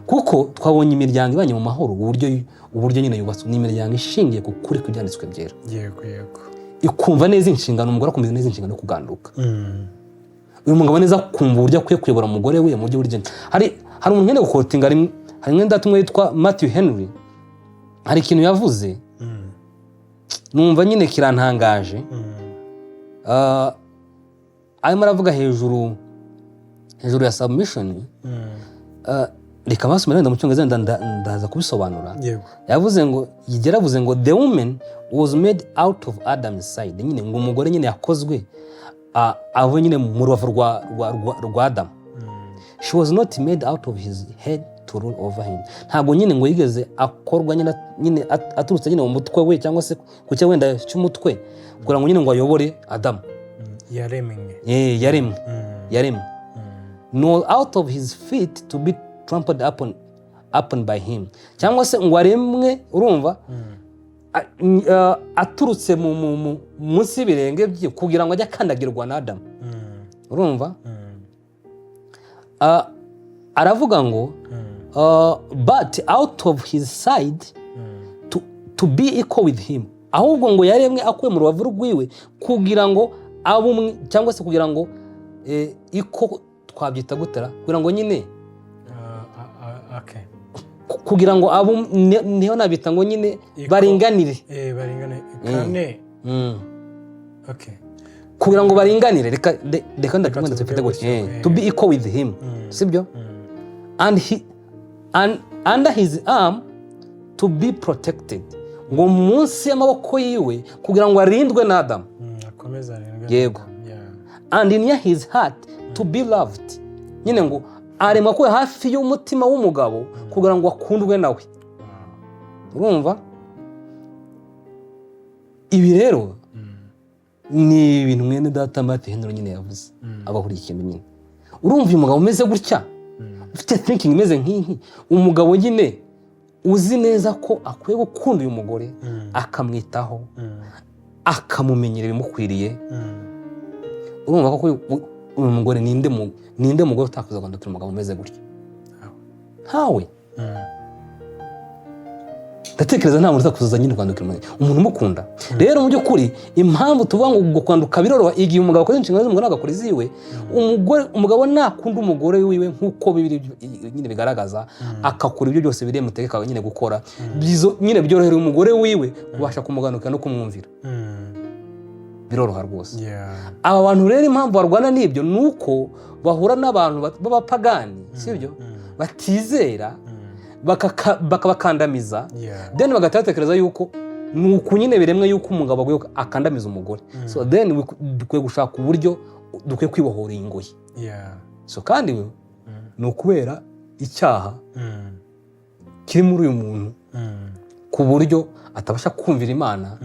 kuko twabonye imiryango ibanye mu mahoro uburyo nyine yubatswe, ni imiryango ishingiye ku kuri kw'ibyanditswe byera. Yego. Ikumva neza inshingano, umugore akumva neza inshingano yo kuganduka. Uyu mugabo neza kumva uburyo akwiye kuyobora umugore we mu buryo buryo. Hari umuntu ngende gukotinga, hari mwenda tumwe yitwa Matthew Henry, hari ikintu yavuze numva nyine kirantangaje. Arimo aravuga hejuru ya submission. Reka basomera wenda mu Cyongereza ndaza kubisobanura. Yavuze ngo the woman was made out of Adam's side, nyine ngo umugore nyine yakozwe avo nyine mu rubavu rwa Adam. She was not made out of his head to rule over him. Ntabwo nyine ngo yigeze akorwa nyine aturutse nyine mu mutwe we cyangwa se ku cyo wenda cy'umutwe kugira ngo nyine ngo ayobore Adam. Yaremwe. No out of his feet to be trampled upon by him. Cyangwa se ngo aremwe, urumva, aturutse munsi y'ibirenge bye kugira ngo ajye akandagirwa na Adam. Urumva? Aravuga ngo but out of his side to be equal with him. Ahubwo ngo yaremwe akuye mu rubavu rwiwe kugira ngo abumwe, cyangwa se kugira ngo iko twabyita gutera, kugira ngo nyine kugira ngo niho nabita ngo nyine baringanire. Kugira ngo baringanire, reka ndakumva ndafite gutya, to be equal with him, sibyo? And under his arm to be protected, ngo munsi y'amaboko yiwe kugira ngo arindwe na Adam. Yego. And in his heart to be loved, nyine ngo arema ko hafi y'umutima w'umugabo kugira ngo akundwe nawe. Urumva? Ibi rero ni ibintu mwene data Matthew Henry nyine yavuze abahuri ikintu nyine. Urumva uyu mugabo umeze gutya, ufite thinking imeze nk'inki, umugabo nyine uzi neza ko akwiye gukunda uyu mugore, akamwitaho, akamumenyera ibimukwiriye. Urumva ko uyu mugore ninde mugore utakuza kwandukira umugabo umeze gutya? Hawe. Ndatekereza nta muntu utakuza nyine kwandukira umuntu umukunda. Rero mu by'ukuri impamvu tuvuga ngo kwanduka biroroha igihe umugabo akoze inshingano z'umugore agakora iziwe, umugabo nakunda umugore wiwe nk'uko bibiri nyine bigaragaza, akakora ibyo byose biri mutegeka nyine gukora, bizo nyine byorohera umugore wiwe kubasha kumuganukira no kumwumvira. Biroroha rwose. Aba bantu rero impamvu barwana n'ibyo nuko bahura n'abantu b'abapagani, sibyo? Batizera, bakabakandamiza, then bagatekereza yuko nuko nyine biremwe yuko umugabo agwe akandamiza umugore. So then dukwiye gushaka uburyo dukwiye kwibohora ingoyi. So kandi ni ukubera icyaha kiri muri uyu muntu ku buryo atabasha kumvira Imana,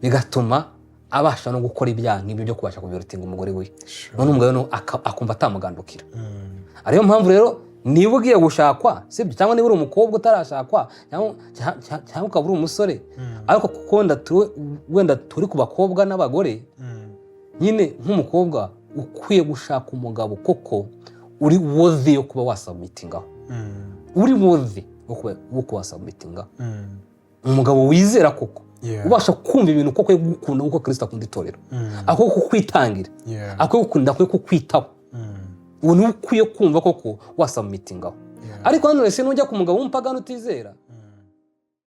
bigatuma abasha no gukora ibyaha nk'ibyo byo kubasha kubirutinga umugore we. None umugabo akumva atamugandukira. Ariyo mpamvu rero niba ugiye gushakwa, sibyo, cyangwa niba uri umukobwa utarashakwa, cyangwa ukaba uri umusore, ariko kuko wenda turi ku bakobwa n'abagore, nyine nk'umukobwa ukwiye gushaka umugabo koko uri worthy yo kuba wasubmitingaho. Uri worthy yo kuba wasubmitingaho. Umugabo wizera koko, ubasha kumva ibintu koko gukunda uko Kristo akunda itorero, akwiye kukwitangira, akwiye gukunda, akwiye kukwitaho. Ubu ukwiye kumva koko wasubmitingaho. Ariko hano rese nujya ku mugabo w'umupagani utizera,